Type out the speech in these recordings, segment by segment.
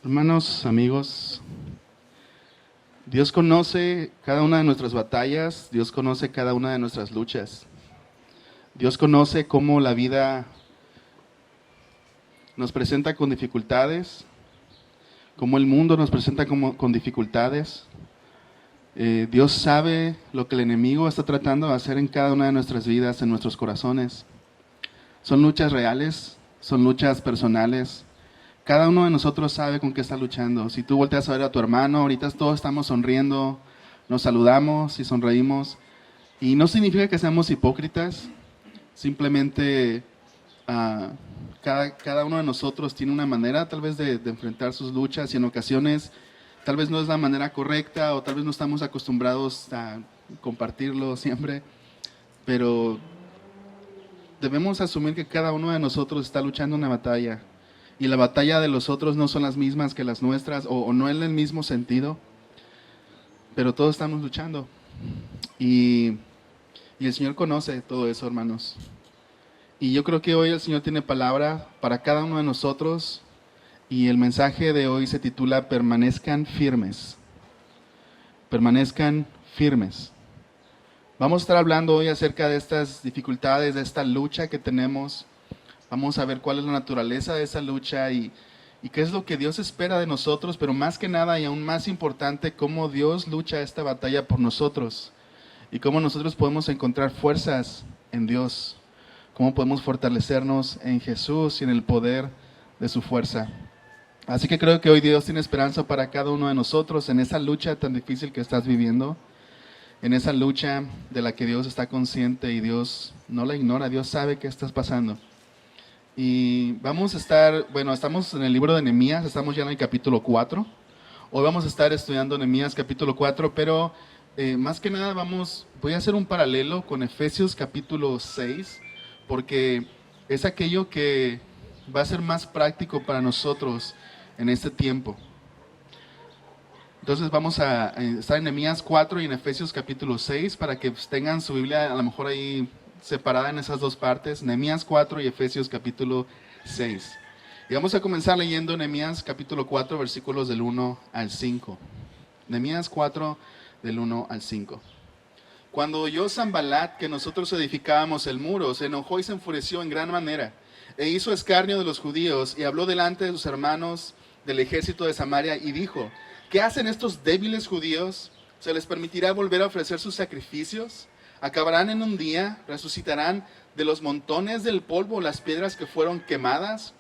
Hermanos, amigos, Dios conoce cada una de nuestras batallas, Dios conoce cada una de nuestras luchas. Dios conoce cómo la vida nos presenta con dificultades, cómo el mundo nos presenta con dificultades. Dios sabe lo que el enemigo está tratando de hacer en cada una de nuestras vidas, en nuestros corazones. Son luchas reales, son luchas personales. Cada uno de nosotros sabe con qué está luchando. Si tú volteas a ver a tu hermano, ahorita todos estamos sonriendo, nos saludamos y sonreímos. Y no significa que seamos hipócritas, simplemente cada uno de nosotros tiene una manera tal vez de enfrentar sus luchas y en ocasiones tal vez no es la manera correcta o tal vez no estamos acostumbrados a compartirlo siempre, pero debemos asumir que cada uno de nosotros está luchando una batalla. Y la batalla de los otros no son las mismas que las nuestras, o no en el mismo sentido, pero todos estamos luchando. Y el Señor conoce todo eso, hermanos. Y yo creo que hoy el Señor tiene palabra para cada uno de nosotros, y el mensaje de hoy se titula Permanezcan firmes. Permanezcan firmes. Vamos a estar hablando hoy acerca de estas dificultades, de esta lucha que tenemos. Vamos a ver cuál es la naturaleza de esa lucha y qué es lo que Dios espera de nosotros, pero más que nada y aún más importante, cómo Dios lucha esta batalla por nosotros y cómo nosotros podemos encontrar fuerzas en Dios, cómo podemos fortalecernos en Jesús y en el poder de su fuerza. Así que creo que hoy Dios tiene esperanza para cada uno de nosotros en esa lucha tan difícil que estás viviendo, en esa lucha de la que Dios está consciente y Dios no la ignora, Dios sabe qué estás pasando. Y vamos a estar, estamos en el libro de Nehemías, estamos ya en el capítulo 4. Hoy vamos a estar estudiando Nehemías capítulo 4, pero más que nada voy a hacer un paralelo con Efesios capítulo 6, porque es aquello que va a ser más práctico para nosotros en este tiempo. Entonces vamos a estar en Nehemías 4 y en Efesios capítulo 6 para que tengan su Biblia a lo mejor ahí separada en esas dos partes, Nehemías 4 y Efesios capítulo 6. Y vamos a comenzar leyendo Nehemías capítulo 4, versículos del 1 al 5. Nehemías 4, del 1 al 5. Cuando oyó Sanballat que nosotros edificábamos el muro, se enojó y se enfureció en gran manera, e hizo escarnio de los judíos, y habló delante de sus hermanos del ejército de Samaria, y dijo: ¿qué hacen estos débiles judíos? ¿Se les permitirá volver a ofrecer sus sacrificios? Acabarán en un día, resucitarán de los montones del polvo las piedras que fueron quemadas.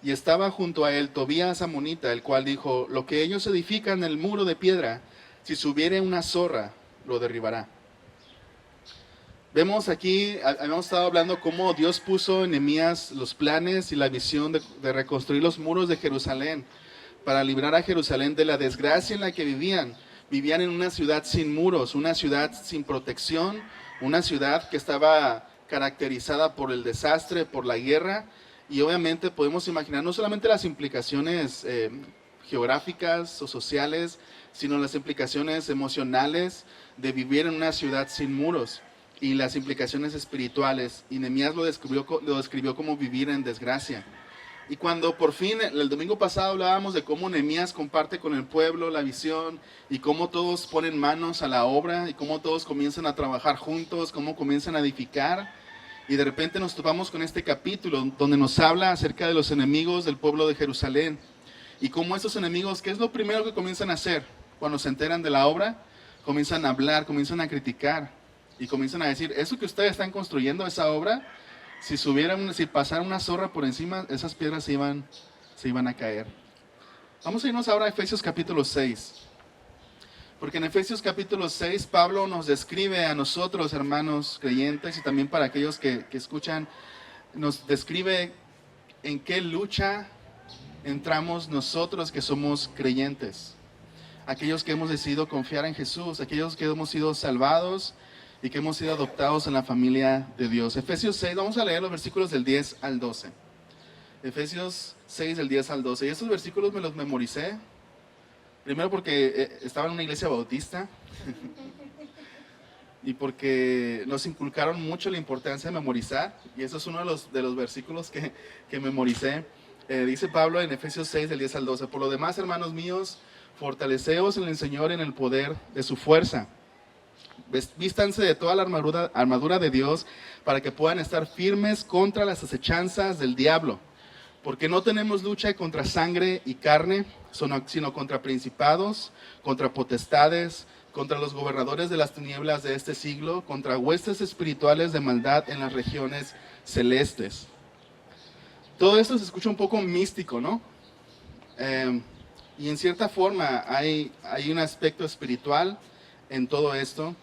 Y estaba junto a él Tobías Amonita, el cual dijo: lo que ellos edifican el muro de piedra, si subiere una zorra, lo derribará. Vemos aquí, habíamos estado hablando cómo Dios puso en Nehemías los planes y la visión de reconstruir los muros de Jerusalén, para librar a Jerusalén de la desgracia en la que vivían. Vivían en una ciudad sin muros, una ciudad sin protección, una ciudad que estaba caracterizada por el desastre, por la guerra, y obviamente podemos imaginar no solamente las implicaciones geográficas o sociales, sino las implicaciones emocionales de vivir en una ciudad sin muros y las implicaciones espirituales. Y Nehemías lo describió como vivir en desgracia. Y cuando por fin, el domingo pasado hablábamos de cómo Nehemías comparte con el pueblo la visión y cómo todos ponen manos a la obra y cómo todos comienzan a trabajar juntos, cómo comienzan a edificar. Y de repente nos topamos con este capítulo donde nos habla acerca de los enemigos del pueblo de Jerusalén. Y cómo esos enemigos, ¿qué es lo primero que comienzan a hacer cuando se enteran de la obra? Comienzan a hablar, comienzan a criticar y comienzan a decir: eso que ustedes están construyendo, esa obra, si pasara una zorra por encima, esas piedras se iban a caer. Vamos a irnos ahora a Efesios capítulo 6. Porque en Efesios capítulo 6, Pablo nos describe a nosotros, hermanos creyentes, y también para aquellos que escuchan, nos describe en qué lucha entramos nosotros que somos creyentes. Aquellos que hemos decidido confiar en Jesús, aquellos que hemos sido salvados y que hemos sido adoptados en la familia de Dios. Efesios 6, vamos a leer los versículos del 10 al 12. Efesios 6, del 10 al 12. Y estos versículos me los memoricé. Primero porque estaba en una iglesia bautista y porque nos inculcaron mucho la importancia de memorizar. Y eso es uno de los versículos que memoricé. Dice Pablo en Efesios 6, del 10 al 12, por lo demás, hermanos míos, fortaleceos en el Señor y en el poder de su fuerza. Vístanse de toda la armadura de Dios para que puedan estar firmes contra las acechanzas del diablo. Porque no tenemos lucha contra sangre y carne, sino contra principados, contra potestades, contra los gobernadores de las tinieblas de este siglo, contra huestes espirituales de maldad en las regiones celestes. Todo esto se escucha un poco místico, ¿no? Y en cierta forma hay un aspecto espiritual en todo esto.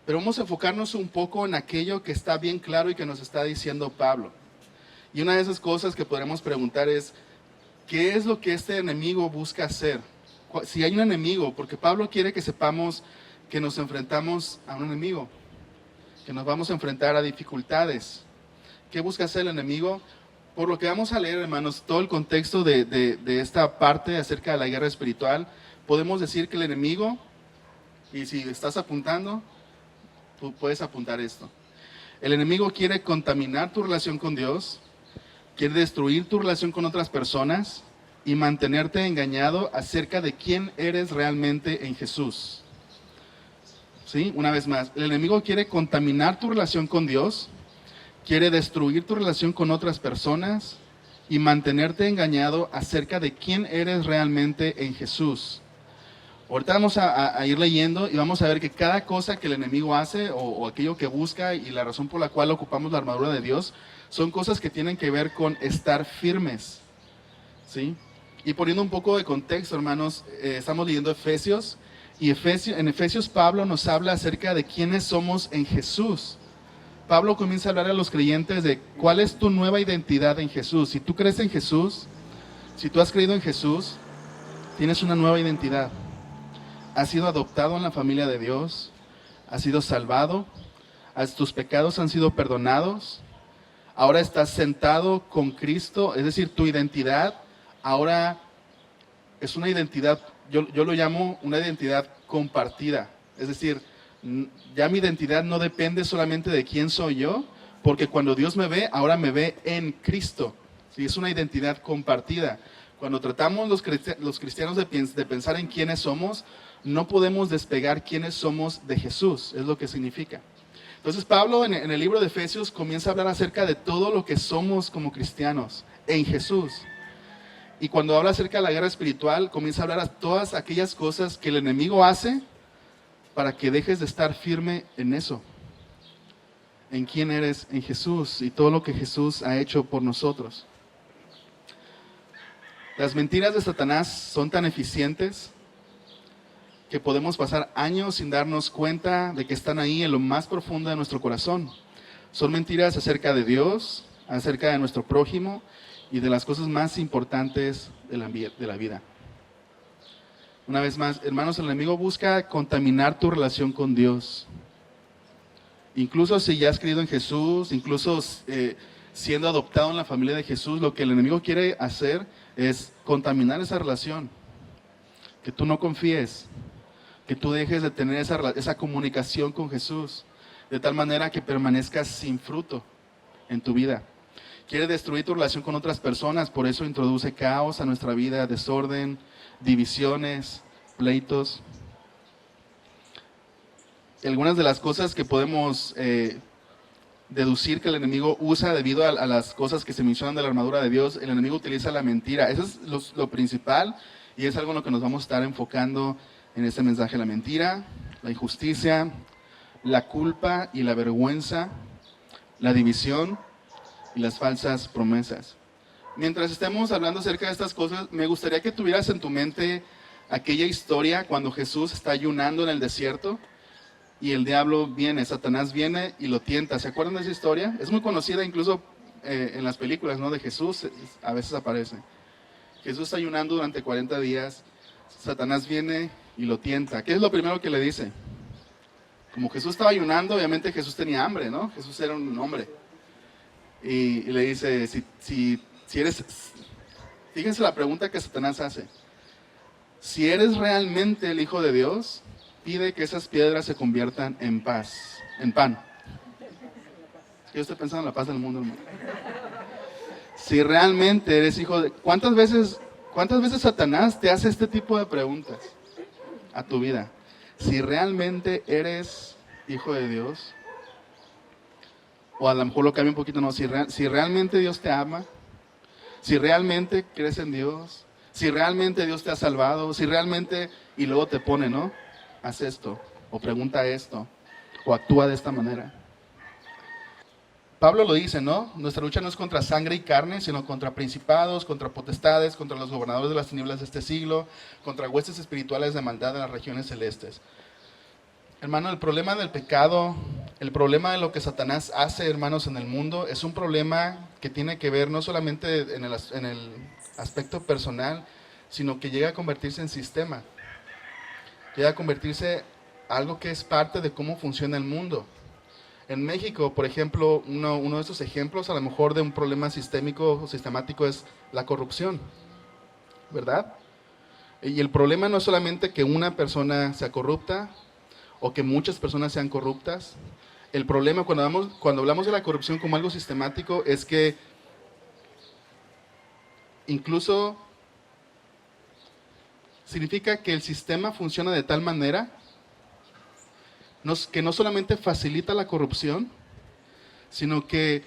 Pero vamos a enfocarnos un poco en aquello que está bien claro y que nos está diciendo Pablo. Y una de esas cosas que podremos preguntar es, ¿qué es lo que este enemigo busca hacer? Si hay un enemigo, porque Pablo quiere que sepamos que nos enfrentamos a un enemigo, que nos vamos a enfrentar a dificultades. ¿Qué busca hacer el enemigo? Por lo que vamos a leer, hermanos, todo el contexto de esta parte acerca de la guerra espiritual, podemos decir que el enemigo, y si estás apuntando, tú puedes apuntar esto. El enemigo quiere contaminar tu relación con Dios, quiere destruir tu relación con otras personas y mantenerte engañado acerca de quién eres realmente en Jesús. ¿Sí? Una vez más, el enemigo quiere contaminar tu relación con Dios, quiere destruir tu relación con otras personas y mantenerte engañado acerca de quién eres realmente en Jesús. Ahorita vamos a ir leyendo y vamos a ver que cada cosa que el enemigo hace o aquello que busca y la razón por la cual ocupamos la armadura de Dios son cosas que tienen que ver con estar firmes, ¿sí? Y poniendo un poco de contexto, hermanos, estamos leyendo Efesios y en Efesios Pablo nos habla acerca de quiénes somos en Jesús. Pablo comienza a hablar a los creyentes de cuál es tu nueva identidad en Jesús. Si tú crees en Jesús, si tú has creído en Jesús, tienes una nueva identidad. Has sido adoptado en la familia de Dios, has sido salvado, tus pecados han sido perdonados, ahora estás sentado con Cristo, es decir, tu identidad ahora es una identidad, yo lo llamo una identidad compartida, es decir, ya mi identidad no depende solamente de quién soy yo, porque cuando Dios me ve, ahora me ve en Cristo, ¿sí? Es una identidad compartida. Cuando tratamos los cristianos de pensar en quiénes somos, no podemos despegar quiénes somos de Jesús, es lo que significa. Entonces Pablo en el libro de Efesios comienza a hablar acerca de todo lo que somos como cristianos en Jesús. Y cuando habla acerca de la guerra espiritual, comienza a hablar de todas aquellas cosas que el enemigo hace para que dejes de estar firme en eso, en quién eres en Jesús y todo lo que Jesús ha hecho por nosotros. Las mentiras de Satanás son tan eficientes que podemos pasar años sin darnos cuenta de que están ahí en lo más profundo de nuestro corazón. Son mentiras acerca de Dios, acerca de nuestro prójimo y de las cosas más importantes de la vida. Una vez más, hermanos, el enemigo busca contaminar tu relación con Dios. Incluso si ya has creído en Jesús, incluso siendo adoptado en la familia de Jesús, lo que el enemigo quiere hacer es contaminar esa relación. Que tú no confíes, que tú dejes de tener esa comunicación con Jesús, de tal manera que permanezcas sin fruto en tu vida. Quiere destruir tu relación con otras personas, por eso introduce caos a nuestra vida, desorden, divisiones, pleitos. Algunas de las cosas que podemos deducir que el enemigo usa debido a las cosas que se mencionan de la armadura de Dios, el enemigo utiliza la mentira. Eso es lo principal y es algo en lo que nos vamos a estar enfocando en este mensaje: la mentira, la injusticia, la culpa y la vergüenza, la división y las falsas promesas. Mientras estemos hablando acerca de estas cosas, me gustaría que tuvieras en tu mente aquella historia cuando Jesús está ayunando en el desierto y el diablo viene, Satanás viene y lo tienta. ¿Se acuerdan de esa historia? Es muy conocida incluso en las películas, ¿no? De Jesús, a veces aparece. Jesús está ayunando durante 40 días, Satanás viene y lo tienta. ¿Qué es lo primero que le dice? Como Jesús estaba ayunando, obviamente Jesús tenía hambre, ¿no? Jesús era un hombre. Y le dice, si eres, fíjense la pregunta que Satanás hace. Si eres realmente el Hijo de Dios, pide que esas piedras se conviertan en pan. Yo estoy pensando en la paz del mundo, hermano. Si realmente eres hijo de... ¿Cuántas veces Satanás te hace este tipo de preguntas a tu vida? Si realmente eres hijo de Dios, o a lo mejor lo cambia un poquito, no, si realmente Dios te ama, si realmente crees en Dios, si realmente Dios te ha salvado, si realmente, y luego te pone, ¿no? Haz esto, o pregunta esto, o actúa de esta manera. Pablo lo dice, ¿no? Nuestra lucha no es contra sangre y carne, sino contra principados, contra potestades, contra los gobernadores de las tinieblas de este siglo, contra huestes espirituales de maldad en las regiones celestes. Hermano, el problema del pecado, el problema de lo que Satanás hace, hermanos, en el mundo, es un problema que tiene que ver no solamente en el aspecto personal, sino que llega a convertirse en sistema. Llega a convertirse algo que es parte de cómo funciona el mundo. En México, por ejemplo, uno de estos ejemplos, a lo mejor de un problema sistémico o sistemático, es la corrupción, ¿verdad? Y el problema no es solamente que una persona sea corrupta o que muchas personas sean corruptas. El problema cuando hablamos de la corrupción como algo sistemático es que incluso significa que el sistema funciona de tal manera que no solamente facilita la corrupción, sino que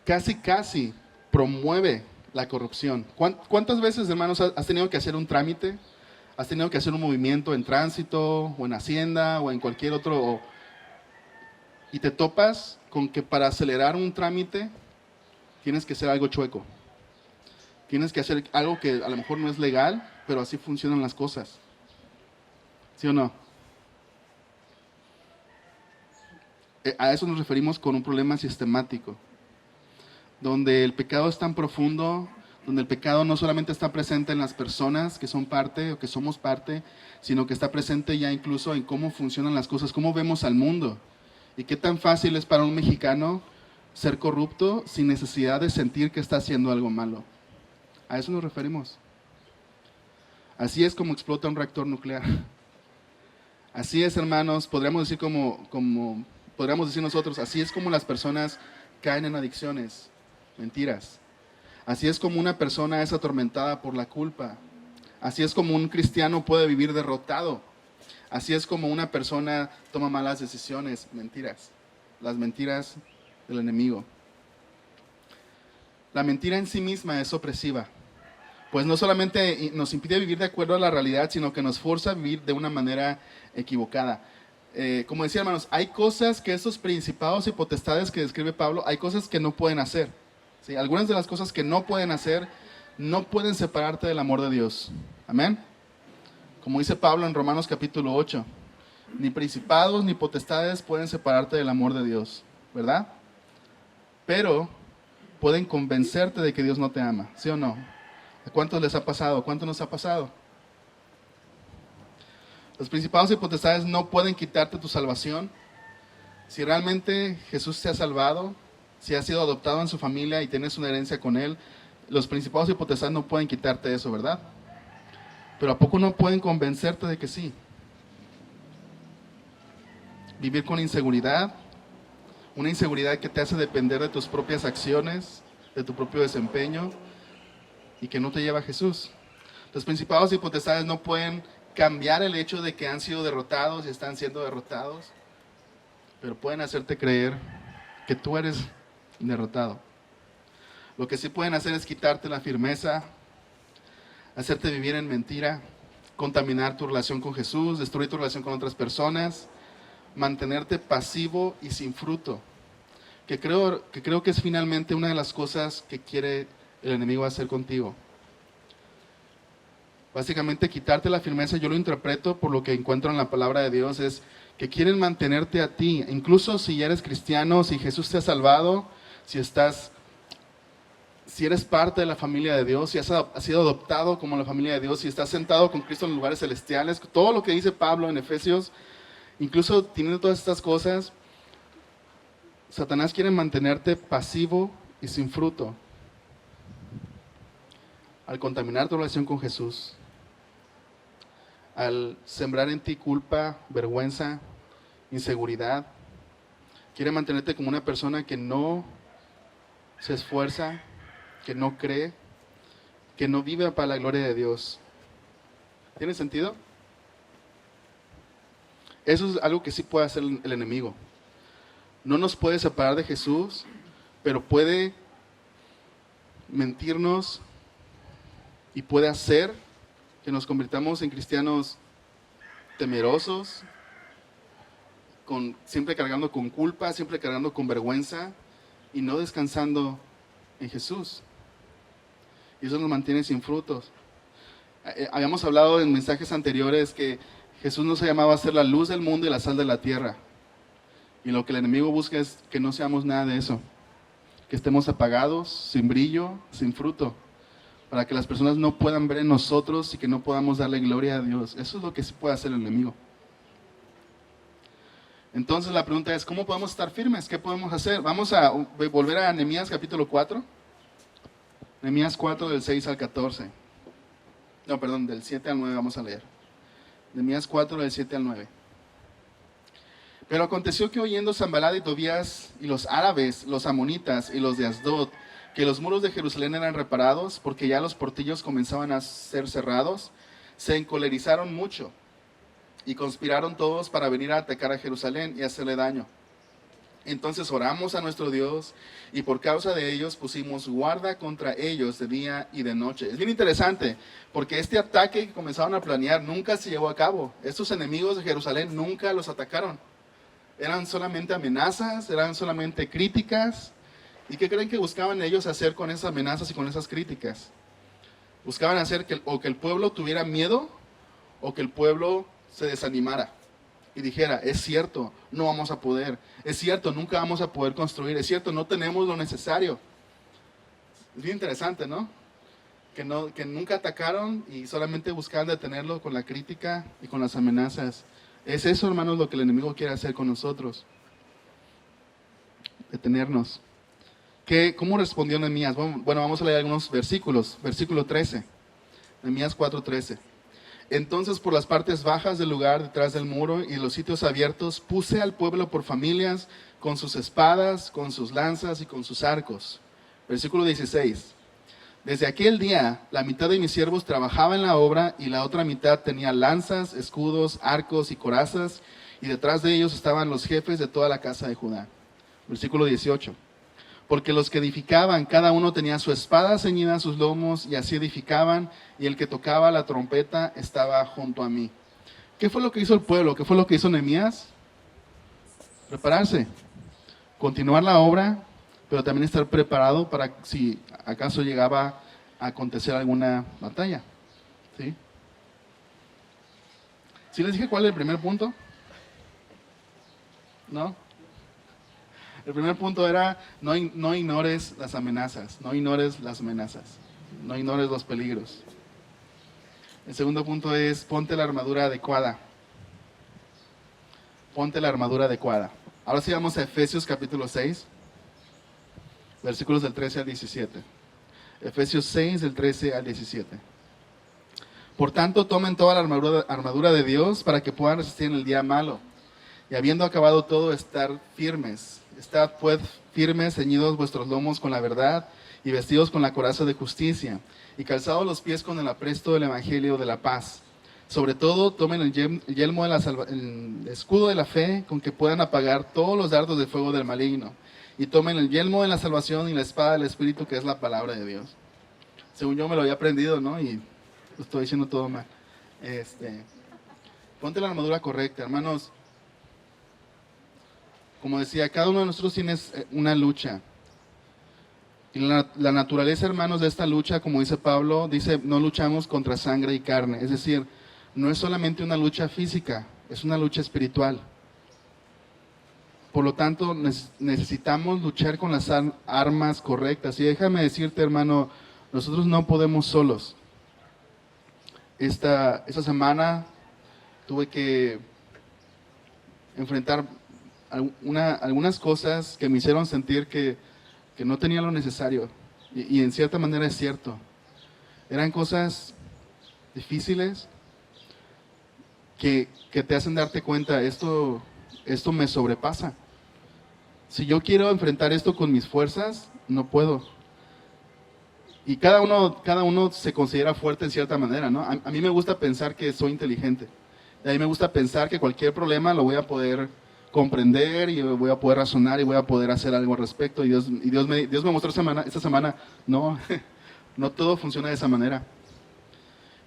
casi promueve la corrupción. ¿Cuántas veces, hermanos, has tenido que hacer un trámite? ¿Has tenido que hacer un movimiento en tránsito, o en Hacienda, o en cualquier otro? Y te topas con que para acelerar un trámite tienes que hacer algo chueco. Tienes que hacer algo que a lo mejor no es legal, pero así funcionan las cosas. ¿Sí o no? A eso nos referimos con un problema sistemático, donde el pecado es tan profundo, donde el pecado no solamente está presente en las personas que son parte o que somos parte, sino que está presente ya incluso en cómo funcionan las cosas, cómo vemos al mundo. Y qué tan fácil es para un mexicano ser corrupto sin necesidad de sentir que está haciendo algo malo. A eso nos referimos. Así es como explota un reactor nuclear. Así es, hermanos, podríamos decir nosotros, así es como las personas caen en adicciones, mentiras. Así es como una persona es atormentada por la culpa. Así es como un cristiano puede vivir derrotado. Así es como una persona toma malas decisiones, mentiras. Las mentiras del enemigo. La mentira en sí misma es opresiva, pues no solamente nos impide vivir de acuerdo a la realidad, sino que nos forza a vivir de una manera equivocada. Como decía, hermanos, hay cosas que esos principados y potestades que describe Pablo, hay cosas que no pueden hacer. ¿Sí? Algunas de las cosas que no pueden hacer, no pueden separarte del amor de Dios. Amén. Como dice Pablo en Romanos capítulo 8, ni principados ni potestades pueden separarte del amor de Dios, ¿verdad? Pero pueden convencerte de que Dios no te ama, ¿sí o no? ¿A cuántos les ha pasado? ¿A cuántos nos ha pasado? Los principados y potestades no pueden quitarte tu salvación. Si realmente Jesús te ha salvado, si has sido adoptado en su familia y tienes una herencia con Él, los principados y potestades no pueden quitarte eso, ¿verdad? Pero ¿a poco no pueden convencerte de que sí? Vivir con inseguridad, una inseguridad que te hace depender de tus propias acciones, de tu propio desempeño y que no te lleva a Jesús. Los principados y potestades no pueden cambiar el hecho de que han sido derrotados y están siendo derrotados, pero pueden hacerte creer que tú eres derrotado. Lo que sí pueden hacer es quitarte la firmeza, hacerte vivir en mentira, contaminar tu relación con Jesús, destruir tu relación con otras personas, mantenerte pasivo y sin fruto, que creo que es finalmente una de las cosas que quiere el enemigo hacer contigo. Básicamente quitarte la firmeza, yo lo interpreto por lo que encuentro en la palabra de Dios, es que quieren mantenerte a ti, incluso si ya eres cristiano, si Jesús te ha salvado, si eres parte de la familia de Dios, si has sido adoptado como la familia de Dios, si estás sentado con Cristo en los lugares celestiales, todo lo que dice Pablo en Efesios, incluso teniendo todas estas cosas, Satanás quiere mantenerte pasivo y sin fruto. Al contaminar tu relación con Jesús, al sembrar en ti culpa, vergüenza, inseguridad, quiere mantenerte como una persona que no se esfuerza, que no cree, que no vive para la gloria de Dios. ¿Tiene sentido? Eso es algo que sí puede hacer el enemigo. No nos puede separar de Jesús, pero puede mentirnos y puede hacer que nos convirtamos en cristianos temerosos, siempre cargando con culpa, siempre cargando con vergüenza y no descansando en Jesús. Y eso nos mantiene sin frutos. Habíamos hablado en mensajes anteriores que Jesús nos ha llamado a ser la luz del mundo y la sal de la tierra. Y lo que el enemigo busca es que no seamos nada de eso. Que estemos apagados, sin brillo, sin fruto. Para que las personas no puedan ver en nosotros y que no podamos darle gloria a Dios. Eso es lo que sí puede hacer el enemigo. Entonces la pregunta es, ¿cómo podemos estar firmes? ¿Qué podemos hacer? Vamos a volver a Nehemías capítulo 4. Nehemías 4 del 6 al 14. No, perdón, del 7 al 9 vamos a leer. Nehemías 4 del 7 al 9. Pero aconteció que oyendo Sanballat y Tobías y los árabes, los amonitas y los de Asdod, que los muros de Jerusalén eran reparados, porque ya los portillos comenzaban a ser cerrados, se encolerizaron mucho y conspiraron todos para venir a atacar a Jerusalén y hacerle daño. Entonces oramos a nuestro Dios y por causa de ellos pusimos guarda contra ellos de día y de noche. Es bien interesante porque este ataque que comenzaron a planear nunca se llevó a cabo. Estos enemigos de Jerusalén nunca los atacaron. Eran solamente amenazas, eran solamente críticas. ¿Y qué creen que buscaban ellos hacer con esas amenazas y con esas críticas? Buscaban hacer que el pueblo tuviera miedo o que el pueblo se desanimara y dijera, es cierto, no vamos a poder, es cierto, nunca vamos a poder construir, es cierto, no tenemos lo necesario. Es bien interesante, ¿no? Que nunca atacaron y solamente buscaban detenerlo con la crítica y con las amenazas. Es eso, hermanos, lo que el enemigo quiere hacer con nosotros. Detenernos. ¿Cómo respondió Nehemías? Bueno, vamos a leer algunos versículos. Versículo 13. Nehemías 4:13. Entonces por las partes bajas del lugar detrás del muro y los sitios abiertos puse al pueblo por familias con sus espadas, con sus lanzas y con sus arcos. Versículo 16. Desde aquel día la mitad de mis siervos trabajaba en la obra y la otra mitad tenía lanzas, escudos, arcos y corazas, y detrás de ellos estaban los jefes de toda la casa de Judá. Versículo 18. Porque los que edificaban, cada uno tenía su espada ceñida a sus lomos, y así edificaban, y el que tocaba la trompeta estaba junto a mí. ¿Qué fue lo que hizo el pueblo? ¿Qué fue lo que hizo Nehemías? Prepararse, continuar la obra, pero también estar preparado para si acaso llegaba a acontecer alguna batalla. ¿Sí? ¿Sí les dije cuál es el primer punto? ¿No? El primer punto era, no ignores las amenazas, no ignores las amenazas, no ignores los peligros. El segundo punto es, ponte la armadura adecuada. Ponte la armadura adecuada. Ahora sí vamos a Efesios capítulo 6, versículos del 13 al 17. Efesios 6, del 13 al 17. Por tanto, tomen toda la armadura de Dios para que puedan resistir en el día malo. Y habiendo acabado todo, estar firmes. Estad pues firmes, ceñidos vuestros lomos con la verdad, y vestidos con la coraza de justicia, y calzados los pies con el apresto del evangelio de la paz. Sobre todo, tomen el yelmo el escudo de la fe, con que puedan apagar todos los dardos de fuego del maligno. Y tomen el yelmo de la salvación y la espada del Espíritu, que es la palabra de Dios. Según yo me lo había aprendido, ¿no? Y lo estoy diciendo todo mal. Ponte la armadura correcta, hermanos. Como decía, cada uno de nosotros tiene una lucha. Y la naturaleza, hermanos, de esta lucha, como dice Pablo, dice, no luchamos contra sangre y carne. Es decir, no es solamente una lucha física, es una lucha espiritual. Por lo tanto, necesitamos luchar con las armas correctas. Y déjame decirte, hermano, nosotros no podemos solos. Esta semana tuve que enfrentar algunas cosas que me hicieron sentir que no tenía lo necesario. Y en cierta manera es cierto. Eran cosas difíciles que te hacen darte cuenta, esto me sobrepasa. Si yo quiero enfrentar esto con mis fuerzas, no puedo. Y cada uno se considera fuerte en cierta manera, ¿no? A mí me gusta pensar que soy inteligente. Y a mí me gusta pensar que cualquier problema lo voy a poder comprender y voy a poder razonar y voy a poder hacer algo al respecto. Dios me mostró esta semana, no, no todo funciona de esa manera.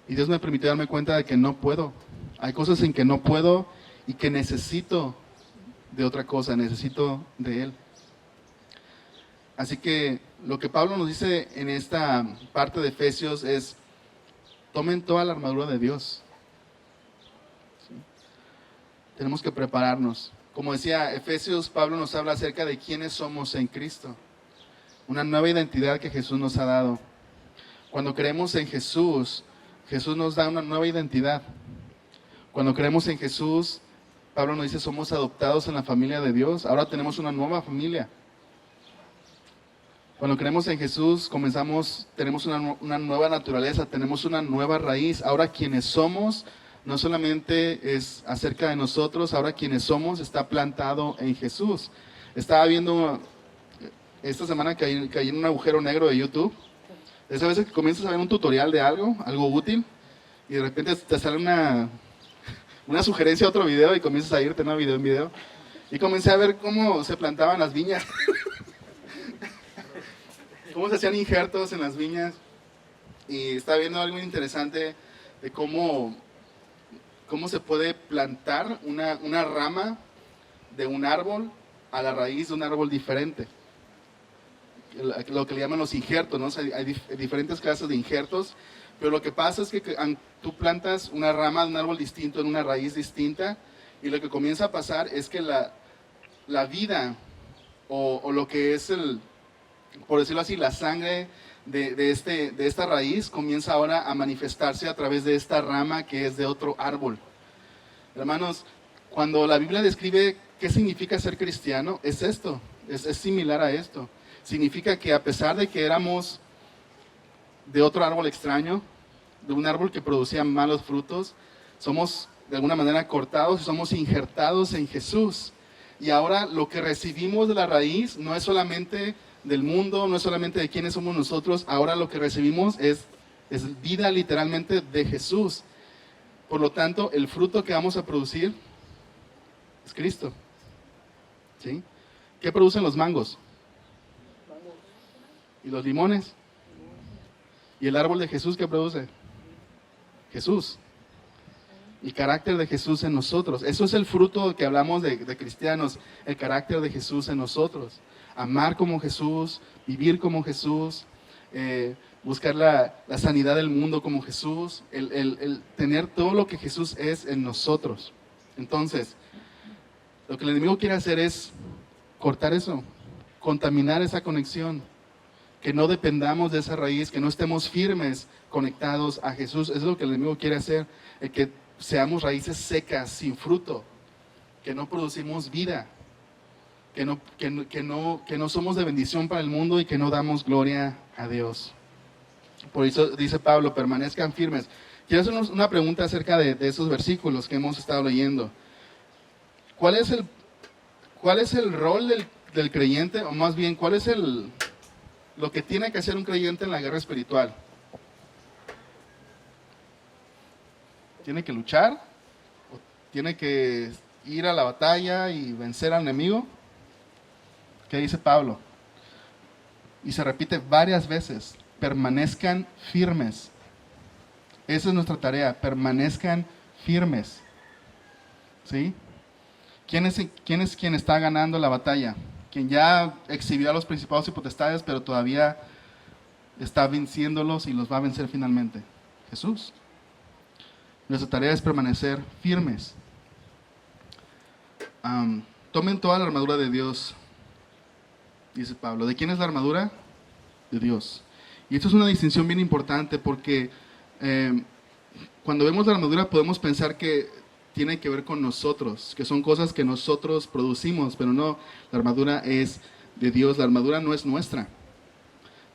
Y Dios me permitió darme cuenta de que no puedo. Hay cosas en que no puedo y que necesito de otra cosa, necesito de Él. Así que lo que Pablo nos dice en esta parte de Efesios es, tomen toda la armadura de Dios. ¿Sí? Tenemos que prepararnos. Como decía Efesios, Pablo nos habla acerca de quiénes somos en Cristo. Una nueva identidad que Jesús nos ha dado. Cuando creemos en Jesús, Jesús nos da una nueva identidad. Cuando creemos en Jesús, Pablo nos dice, somos adoptados en la familia de Dios. Ahora tenemos una nueva familia. Cuando creemos en Jesús, tenemos una nueva naturaleza, tenemos una nueva raíz. Ahora quienes somos, no solamente es acerca de nosotros, ahora quienes somos está plantado en Jesús. Estaba viendo, esta semana caí en un agujero negro de YouTube. Esa vez que comienzas a ver un tutorial de algo útil, y de repente te sale una sugerencia a otro video y comienzas a irte en video. Y comencé a ver cómo se plantaban las viñas. Cómo se hacían injertos en las viñas, y estaba viendo algo interesante de cómo se puede plantar una rama de un árbol a la raíz de un árbol diferente. Lo que le llaman los injertos, ¿no? O sea, hay diferentes clases de injertos, pero lo que pasa es que tú plantas una rama de un árbol distinto en una raíz distinta, y lo que comienza a pasar es que la vida o lo que es por decirlo así, la sangre de esta raíz comienza ahora a manifestarse a través de esta rama que es de otro árbol. Hermanos, cuando la Biblia describe qué significa ser cristiano, es esto, es similar a esto. Significa que a pesar de que éramos de otro árbol extraño, de un árbol que producía malos frutos, somos de alguna manera cortados y somos injertados en Jesús. Y ahora lo que recibimos de la raíz no es solamente del mundo, no es solamente de quiénes somos nosotros, ahora lo que recibimos es vida literalmente de Jesús. Por lo tanto, el fruto que vamos a producir es Cristo. ¿Sí? ¿Qué producen los mangos? ¿Y los limones? ¿Y el árbol de Jesús qué produce? Jesús. El carácter de Jesús en nosotros. Eso es el fruto que hablamos de cristianos, el carácter de Jesús en nosotros. Amar como Jesús, vivir como Jesús, buscar la sanidad del mundo como Jesús, el tener todo lo que Jesús es en nosotros. Entonces, lo que el enemigo quiere hacer es cortar eso, contaminar esa conexión, que no dependamos de esa raíz, que no estemos firmes, conectados a Jesús. Eso es lo que el enemigo quiere hacer, que seamos raíces secas, sin fruto, que no producimos vida, que no somos de bendición para el mundo y que no damos gloria a Dios. Por eso dice Pablo, permanezcan firmes. Quiero hacer una pregunta acerca de esos versículos que hemos estado leyendo. ¿Cuál es el rol del creyente? O más bien, ¿cuál es lo que tiene que hacer un creyente en la guerra espiritual? ¿Tiene que luchar? ¿O tiene que ir a la batalla y vencer al enemigo? ¿Qué dice Pablo? Y se repite varias veces, permanezcan firmes. Esa es nuestra tarea, permanezcan firmes. ¿Sí? ¿Quién es quien está ganando la batalla? Quien ya exhibió a los principados y potestades, pero todavía está venciéndolos y los va a vencer finalmente. Jesús. Nuestra tarea es permanecer firmes. Tomen toda la armadura de Dios, dice Pablo. ¿De quién es la armadura? De Dios. Y esto es una distinción bien importante porque cuando vemos la armadura podemos pensar que tiene que ver con nosotros, que son cosas que nosotros producimos, pero no, la armadura es de Dios, la armadura no es nuestra.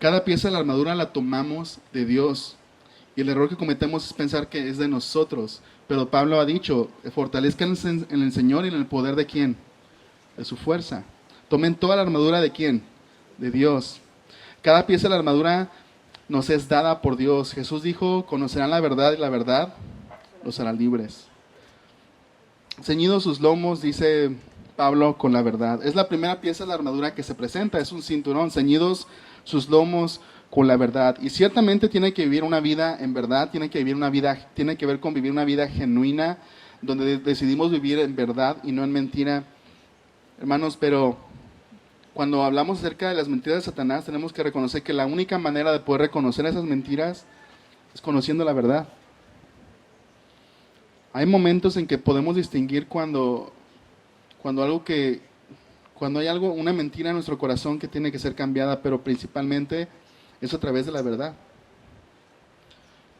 Cada pieza de la armadura la tomamos de Dios. Y el error que cometemos es pensar que es de nosotros. Pero Pablo ha dicho, fortalezcanse en el Señor y en el poder de ¿quién? De su fuerza. Tomen toda la armadura de ¿quién? De Dios. Cada pieza de la armadura nos es dada por Dios. Jesús dijo, conocerán la verdad y la verdad los hará libres. Ceñidos sus lomos, dice Pablo, con la verdad. Es la primera pieza de la armadura que se presenta, es un cinturón, ceñidos sus lomos con la verdad. Y ciertamente tiene que vivir una vida en verdad, tiene que ver con vivir una vida genuina, donde decidimos vivir en verdad y no en mentira. Hermanos, pero cuando hablamos acerca de las mentiras de Satanás, tenemos que reconocer que la única manera de poder reconocer esas mentiras es conociendo la verdad. Hay momentos en que podemos distinguir cuando hay algo, una mentira en nuestro corazón que tiene que ser cambiada, pero principalmente es a través de la verdad.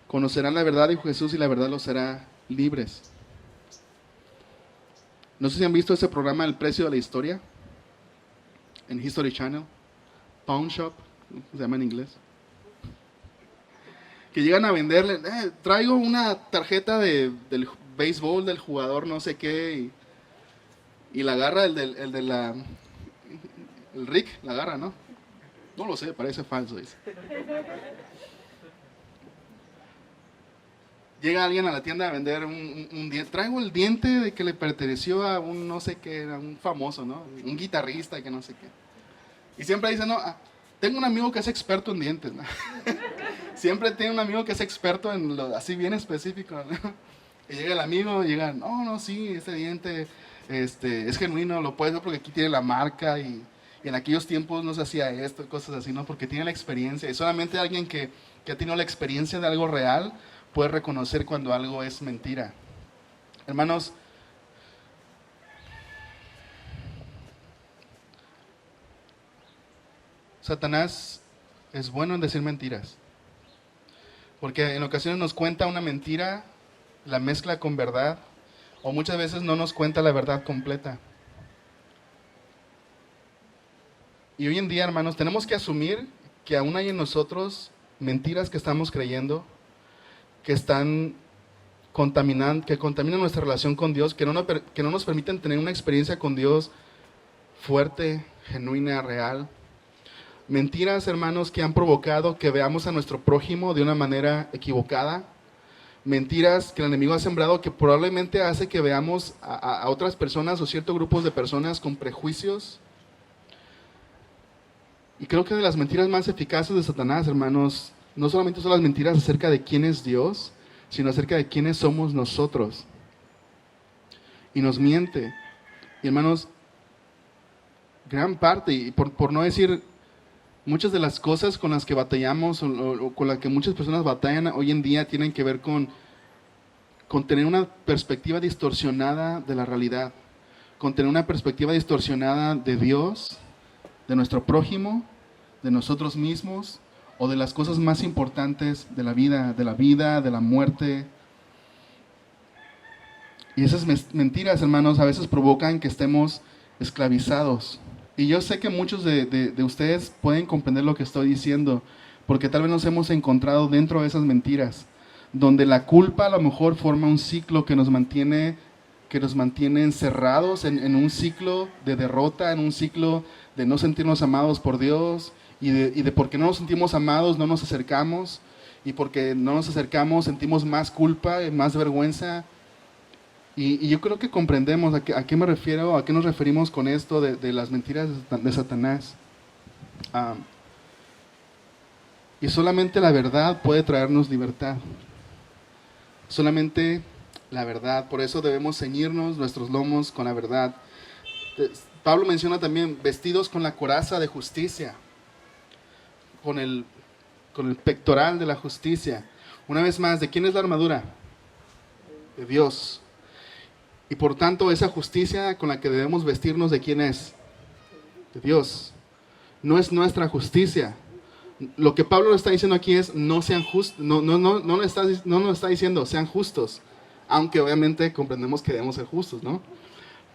Conocerán la verdad, dijo Jesús, y la verdad los hará libres. No sé si han visto ese programa El Precio de la Historia en History Channel, Pawn Shop, se llama en inglés. Que llegan a venderle, traigo una tarjeta del béisbol del jugador no sé qué, y la agarra el Rick, la agarra, ¿no? No lo sé, parece falso, dice. Llega alguien a la tienda a vender un diente. Traigo el diente de que le perteneció a un no sé qué, a un famoso, ¿no? Un guitarrista que no sé qué. Y siempre dice, no, tengo un amigo que es experto en dientes, ¿no? Siempre tiene un amigo que es experto en lo así bien específico, ¿no? Y llega el amigo, no, sí, este diente es genuino, lo puedes ver porque aquí tiene la marca y en aquellos tiempos no se hacía esto, cosas así, ¿no? Porque tiene la experiencia. Y solamente alguien que ha tenido la experiencia de algo real puede reconocer cuando algo es mentira. Hermanos, Satanás es bueno en decir mentiras. Porque en ocasiones nos cuenta una mentira, la mezcla con verdad, o muchas veces no nos cuenta la verdad completa. Y hoy en día, hermanos, tenemos que asumir que aún hay en nosotros mentiras que estamos creyendo, que contaminan nuestra relación con Dios, que no nos permiten tener una experiencia con Dios fuerte, genuina, real. Mentiras, hermanos, que han provocado que veamos a nuestro prójimo de una manera equivocada. Mentiras que el enemigo ha sembrado que probablemente hace que veamos a otras personas o ciertos grupos de personas con prejuicios. Y creo que de las mentiras más eficaces de Satanás, hermanos, no solamente son las mentiras acerca de quién es Dios, sino acerca de quiénes somos nosotros. Y nos miente. Y hermanos, gran parte, y por no decir muchas de las cosas con las que batallamos o con las que muchas personas batallan hoy en día tienen que ver con tener una perspectiva distorsionada de la realidad, con tener una perspectiva distorsionada de Dios, de nuestro prójimo, de nosotros mismos o de las cosas más importantes de la vida, de la muerte. Y esas mentiras, hermanos, a veces provocan que estemos esclavizados. Y yo sé que muchos de ustedes pueden comprender lo que estoy diciendo, porque tal vez nos hemos encontrado dentro de esas mentiras, donde la culpa a lo mejor forma un ciclo que nos mantiene encerrados en un ciclo de derrota, en un ciclo de no sentirnos amados por Dios, y de porque no nos sentimos amados no nos acercamos, y porque no nos acercamos sentimos más culpa y más vergüenza. Y yo creo que comprendemos a qué me refiero, a qué nos referimos con esto de las mentiras de Satanás. Y solamente la verdad puede traernos libertad. Solamente la verdad. Por eso debemos ceñirnos nuestros lomos con la verdad. Pablo menciona también vestidos con la coraza de justicia, con el pectoral de la justicia. Una vez más, ¿de quién es la armadura? De Dios. Y por tanto, esa justicia con la que debemos vestirnos, ¿de quién es? De Dios. No es nuestra justicia. Lo que Pablo está diciendo aquí es, no sean justos, no nos está diciendo, sean justos. Aunque obviamente comprendemos que debemos ser justos, ¿no?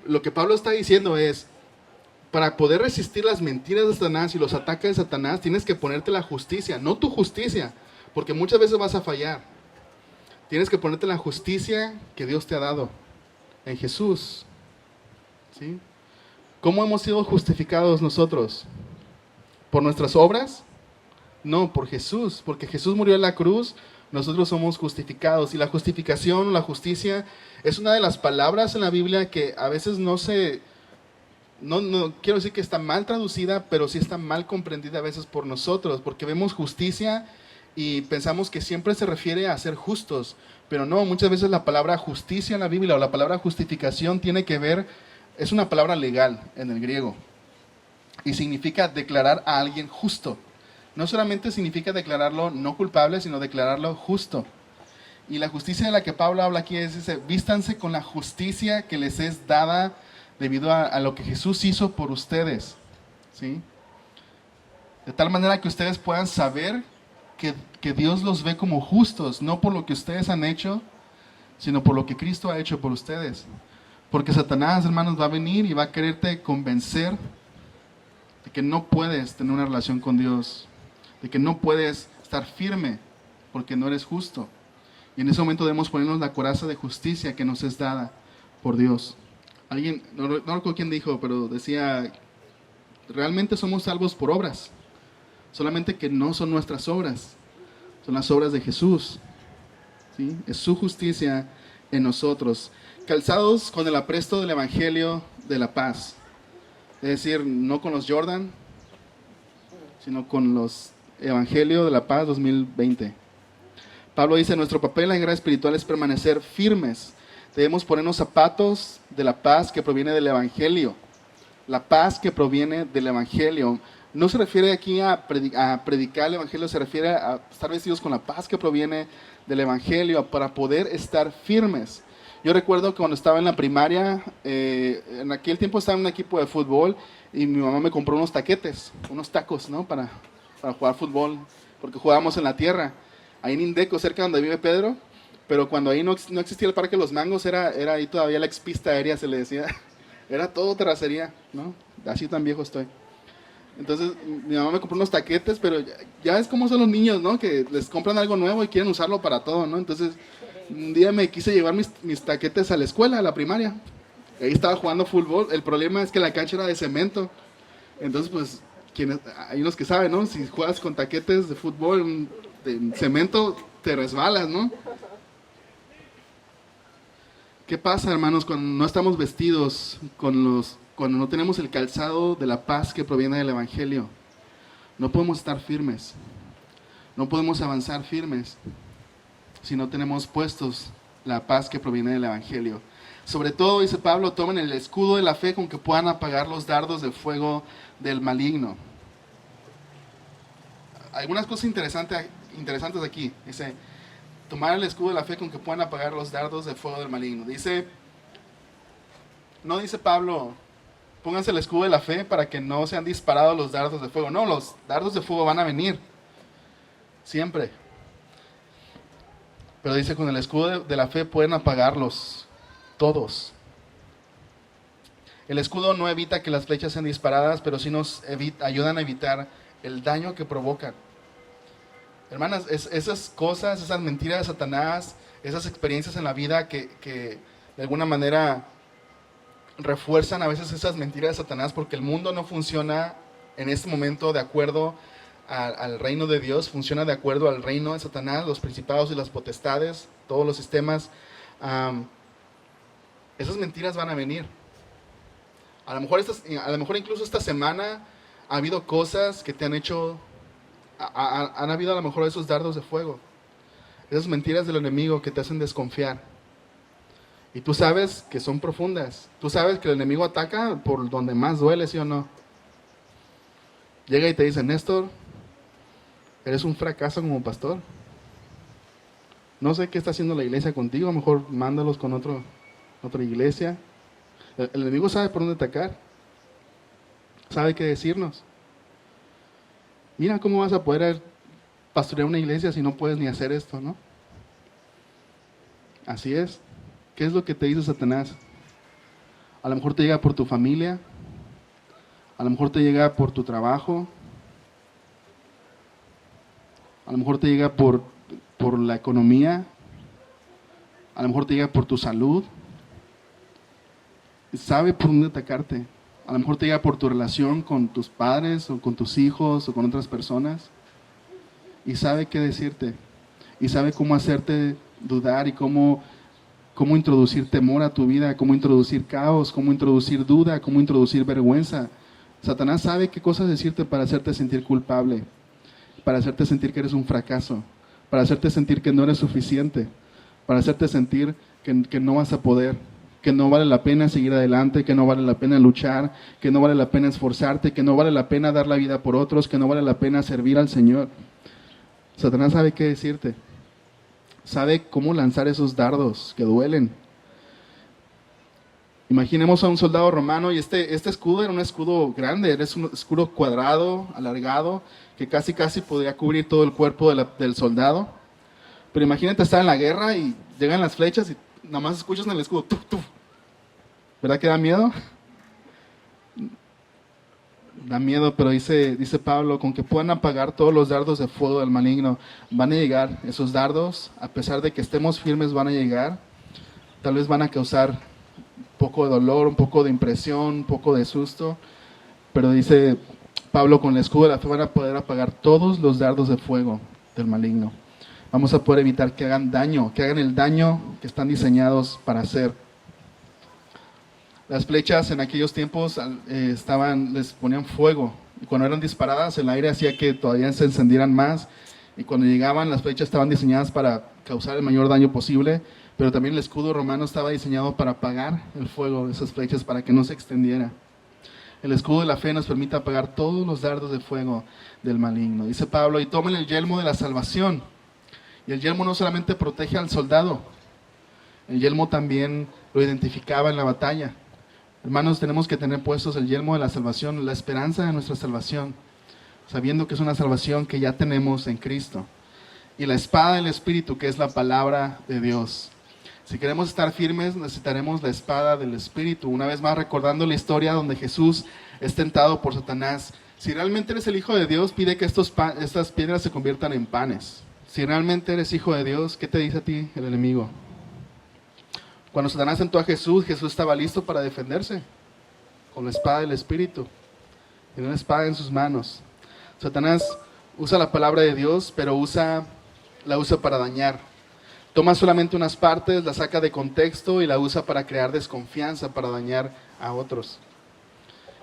Lo que Pablo está diciendo es, para poder resistir las mentiras de Satanás y los ataques de Satanás, tienes que ponerte la justicia, no tu justicia, porque muchas veces vas a fallar. Tienes que ponerte la justicia que Dios te ha dado en Jesús. ¿Sí? ¿Cómo hemos sido justificados nosotros? ¿Por nuestras obras? No, por Jesús, porque Jesús murió en la cruz, nosotros somos justificados. Y la justificación, la justicia, es una de las palabras en la Biblia que a veces no quiero decir que está mal traducida, pero sí está mal comprendida a veces por nosotros, porque vemos justicia y pensamos que siempre se refiere a ser justos, pero no, muchas veces la palabra justicia en la Biblia o la palabra justificación tiene que ver, es una palabra legal en el griego y significa declarar a alguien justo. No solamente significa declararlo no culpable, sino declararlo justo. Y la justicia de la que Pablo habla aquí es, dice, vístanse con la justicia que les es dada debido a lo que Jesús hizo por ustedes, ¿sí? De tal manera que ustedes puedan saber que Dios los ve como justos, no por lo que ustedes han hecho, sino por lo que Cristo ha hecho por ustedes. Porque Satanás, hermanos, va a venir y va a quererte convencer de que no puedes tener una relación con Dios, de que no puedes estar firme porque no eres justo. Y en ese momento debemos ponernos la coraza de justicia que nos es dada por Dios. Alguien, no recuerdo quién dijo, pero decía, realmente somos salvos por obras, solamente que no son nuestras obras, son las obras de Jesús, ¿sí? Es su justicia en nosotros, calzados con el apresto del Evangelio de la paz. Es decir, no con los Jordan, sino con los Evangelio de la Paz 2020. Pablo dice, nuestro papel en la guerra espiritual es permanecer firmes. Debemos ponernos zapatos de la paz que proviene del Evangelio. La paz que proviene del Evangelio. No se refiere aquí a predicar el Evangelio, se refiere a estar vestidos con la paz que proviene del Evangelio para poder estar firmes. Yo recuerdo que cuando estaba en la primaria, en aquel tiempo estaba en un equipo de fútbol y mi mamá me compró unos taquetes, unos tacos, ¿no? Para jugar fútbol, porque jugábamos en la tierra, ahí en Indeco, cerca donde vive Pedro, pero cuando ahí no existía el Parque Los Mangos, era ahí todavía la expista aérea, se le decía, era todo terracería, ¿no? Así tan viejo estoy. Entonces mi mamá me compró unos taquetes, pero ya es como son los niños, ¿no? Que les compran algo nuevo y quieren usarlo para todo, ¿no? Entonces un día me quise llevar mis taquetes a la escuela, a la primaria. Ahí estaba jugando fútbol. El problema es que la cancha era de cemento. Entonces, pues, hay unos que saben, ¿no? Si juegas con taquetes de fútbol de cemento, te resbalas, ¿no? ¿Qué pasa, hermanos, cuando no estamos vestidos cuando no tenemos el calzado de la paz que proviene del Evangelio? No podemos estar firmes. No podemos avanzar firmes si no tenemos puestos la paz que proviene del Evangelio. Sobre todo, dice Pablo, tomen el escudo de la fe con que puedan apagar los dardos de fuego del maligno. Algunas cosas interesantes aquí. Dice, tomar el escudo de la fe con que puedan apagar los dardos de fuego del maligno. No dice Pablo, pónganse el escudo de la fe para que no sean disparados los dardos de fuego. No, los dardos de fuego van a venir. Siempre. Pero dice, con el escudo de la fe pueden apagarlos todos. El escudo no evita que las flechas sean disparadas, pero sí nos ayudan a evitar el daño que provocan. Hermanas, esas cosas, esas mentiras de Satanás, esas experiencias en la vida que de alguna manera refuerzan a veces esas mentiras de Satanás, porque el mundo no funciona en este momento de acuerdo al reino de Dios, funciona de acuerdo al reino de Satanás, los principados y las potestades, todos los sistemas. Esas mentiras van a venir. A lo mejor incluso esta semana ha habido cosas que te han hecho, han habido a lo mejor esos dardos de fuego, esas mentiras del enemigo que te hacen desconfiar. Y tú sabes que son profundas. Tú sabes que el enemigo ataca por donde más duele, ¿sí o no? Llega y te dice, Néstor, eres un fracaso como pastor. No sé qué está haciendo la iglesia contigo, a lo mejor mándalos con otra iglesia. El enemigo sabe por dónde atacar. Sabe qué decirnos. Mira cómo vas a poder pastorear una iglesia si no puedes ni hacer esto, ¿no? Así es. ¿Qué es lo que te dice Satanás? A lo mejor te llega por tu familia, a lo mejor te llega por tu trabajo, a lo mejor te llega por la economía, a lo mejor te llega por tu salud. Sabe por dónde atacarte. A lo mejor te llega por tu relación con tus padres o con tus hijos o con otras personas. y sabe qué decirte, y sabe cómo hacerte dudar y cómo introducir temor a tu vida, cómo introducir caos, cómo introducir duda, cómo introducir vergüenza. Satanás sabe qué cosas decirte para hacerte sentir culpable, para hacerte sentir que eres un fracaso, para hacerte sentir que no eres suficiente, para hacerte sentir que no vas a poder, que no vale la pena seguir adelante, que no vale la pena luchar, que no vale la pena esforzarte, que no vale la pena dar la vida por otros, que no vale la pena servir al Señor. Satanás sabe qué decirte, sabe cómo lanzar esos dardos que duelen. Imaginemos a un soldado romano y este escudo era un escudo grande, era un escudo cuadrado, alargado, que casi podía cubrir todo el cuerpo del soldado. Pero imagínate estar en la guerra y llegan las flechas y nada más escuchas en el escudo, ¡tuf, tuf! ¿Verdad que da miedo? Da miedo, pero dice Pablo, con que puedan apagar todos los dardos de fuego del maligno, van a llegar esos dardos, a pesar de que estemos firmes, van a llegar, tal vez van a causar un poco de dolor, un poco de impresión, un poco de susto, pero dice Pablo, con el escudo de la fe van a poder apagar todos los dardos de fuego del maligno. Vamos a poder evitar que hagan daño, que hagan el daño que están diseñados para hacer. Las flechas en aquellos tiempos les ponían fuego, y cuando eran disparadas el aire hacía que todavía se encendieran más, y cuando llegaban las flechas estaban diseñadas para causar el mayor daño posible, pero también el escudo romano estaba diseñado para apagar el fuego de esas flechas, para que no se extendiera. El escudo de la fe nos permite apagar todos los dardos de fuego del maligno. Dice Pablo, y tomen el yelmo de la salvación. Y el yelmo no solamente protege al soldado, el yelmo también lo identificaba en la batalla. Hermanos, tenemos que tener puestos el yelmo de la salvación, la esperanza de nuestra salvación, sabiendo que es una salvación que ya tenemos en Cristo. Y la espada del Espíritu, que es la palabra de Dios. Si queremos estar firmes, necesitaremos la espada del Espíritu. Una vez más, recordando la historia donde Jesús es tentado por Satanás. Si realmente eres el Hijo de Dios, pide que estas piedras se conviertan en panes. Si realmente eres hijo de Dios, ¿qué te dice a ti el enemigo? Cuando Satanás tentó a Jesús, Jesús estaba listo para defenderse con la espada del Espíritu. Tiene una espada en sus manos. Satanás usa la palabra de Dios, pero la usa para dañar. Toma solamente unas partes, la saca de contexto y la usa para crear desconfianza, para dañar a otros.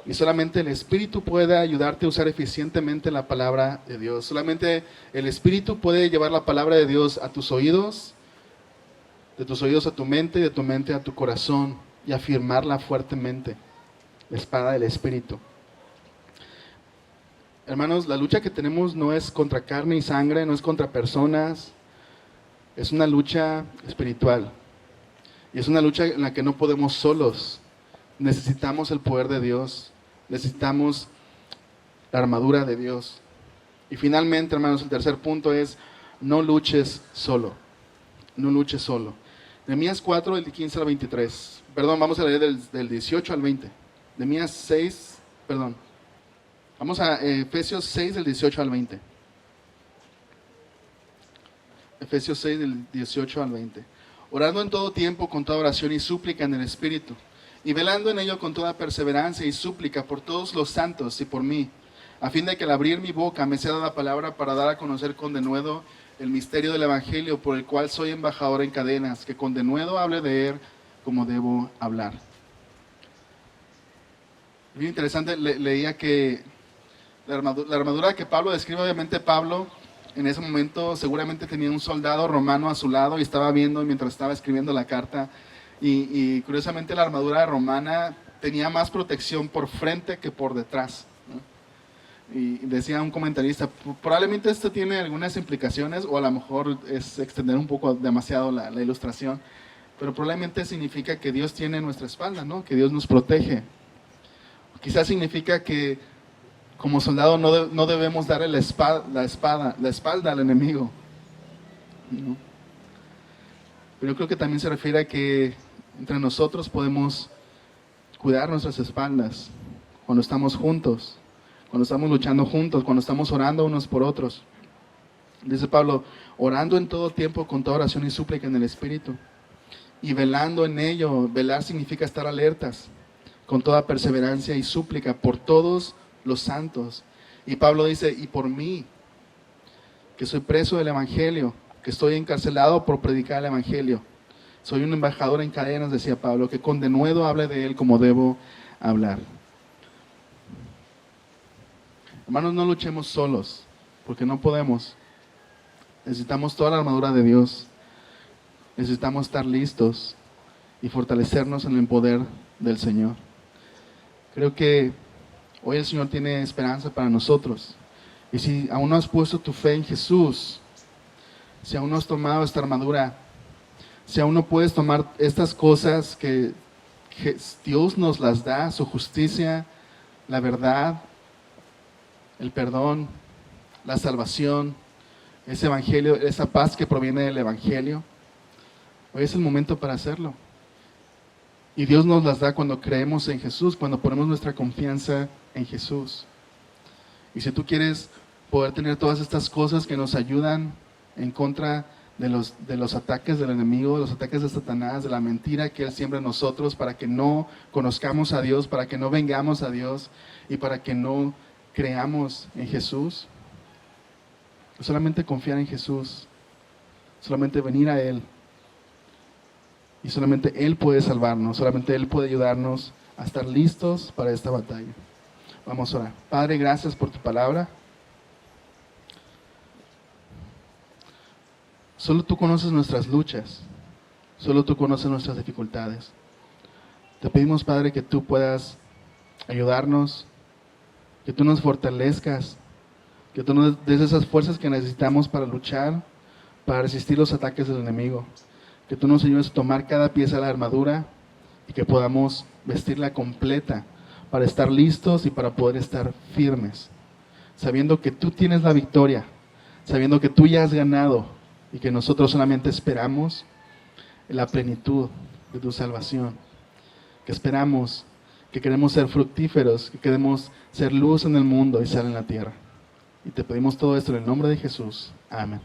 Y solamente el Espíritu puede ayudarte a usar eficientemente la palabra de Dios. Solamente el Espíritu puede llevar la palabra de Dios a tus oídos, de tus oídos a tu mente y de tu mente a tu corazón, y afirmarla fuertemente. La espada del Espíritu. Hermanos, la lucha que tenemos no es contra carne y sangre, no es contra personas, es una lucha espiritual. Y es una lucha en la que no podemos solos. Necesitamos el poder de Dios. Necesitamos la armadura de Dios. Y finalmente, hermanos, el tercer punto es: no luches solo. No luches solo. Nehemías 4, del 15 al 23. Perdón, vamos a leer del 18 al 20. Nehemías 6, perdón. Vamos a Efesios 6, del 18 al 20. Efesios 6, del 18 al 20. Orando en todo tiempo, con toda oración y súplica en el Espíritu, y velando en ello con toda perseverancia y súplica por todos los santos y por mí, a fin de que al abrir mi boca me sea dada palabra para dar a conocer con denuedo el misterio del Evangelio, por el cual soy embajador en cadenas, que con denuedo hable de él como debo hablar. Bien interesante, leía que la armadura que Pablo describe, obviamente Pablo en ese momento seguramente tenía un soldado romano a su lado y estaba viendo mientras estaba escribiendo la carta. Y curiosamente la armadura romana tenía más protección por frente que por detrás, ¿no? Y decía un comentarista, probablemente esto tiene algunas implicaciones, o a lo mejor es extender un poco demasiado la ilustración, pero probablemente significa que Dios tiene nuestra espalda, ¿no? Que Dios nos protege. Quizás significa que como soldado no debemos darle la espalda al enemigo, ¿no? Pero yo creo que también se refiere a que entre nosotros podemos cuidar nuestras espaldas cuando estamos juntos, cuando estamos luchando juntos, cuando estamos orando unos por otros. Dice Pablo, orando en todo tiempo con toda oración y súplica en el Espíritu, y velando en ello. Velar significa estar alertas, con toda perseverancia y súplica por todos los santos. Y Pablo dice, y por mí. que soy preso del Evangelio, que estoy encarcelado por predicar el Evangelio. Soy un embajador en cadenas, decía Pablo, que con denuedo hable de él como debo hablar. Hermanos, no luchemos solos, porque no podemos. Necesitamos toda la armadura de Dios. Necesitamos estar listos y fortalecernos en el poder del Señor. Creo que hoy el Señor tiene esperanza para nosotros. Y si aún no has puesto tu fe en Jesús, si aún no has tomado esta armadura, si aún no puedes tomar estas cosas que Dios nos las da, su justicia, la verdad, el perdón, la salvación, ese evangelio, esa paz que proviene del evangelio, hoy es el momento para hacerlo. Y Dios nos las da cuando creemos en Jesús, cuando ponemos nuestra confianza en Jesús. Y si tú quieres poder tener todas estas cosas que nos ayudan en contra de los ataques del enemigo, de los ataques de Satanás, de la mentira que Él siembra en nosotros, para que no conozcamos a Dios, para que no vengamos a Dios y para que no creamos en Jesús, solamente confiar en Jesús, solamente venir a Él. Y solamente Él puede salvarnos, solamente Él puede ayudarnos a estar listos para esta batalla. Vamos a orar. Padre, gracias por tu palabra. Solo tú conoces nuestras luchas, solo tú conoces nuestras dificultades. Te pedimos, Padre, que tú puedas ayudarnos, que tú nos fortalezcas, que tú nos des esas fuerzas que necesitamos para luchar, para resistir los ataques del enemigo. Que tú nos ayudes a tomar cada pieza de la armadura y que podamos vestirla completa para estar listos y para poder estar firmes, sabiendo que tú tienes la victoria, sabiendo que tú ya has ganado y que nosotros solamente esperamos la plenitud de tu salvación, que esperamos, que queremos ser fructíferos, que queremos ser luz en el mundo y sal en la tierra. Y te pedimos todo esto en el nombre de Jesús. Amén.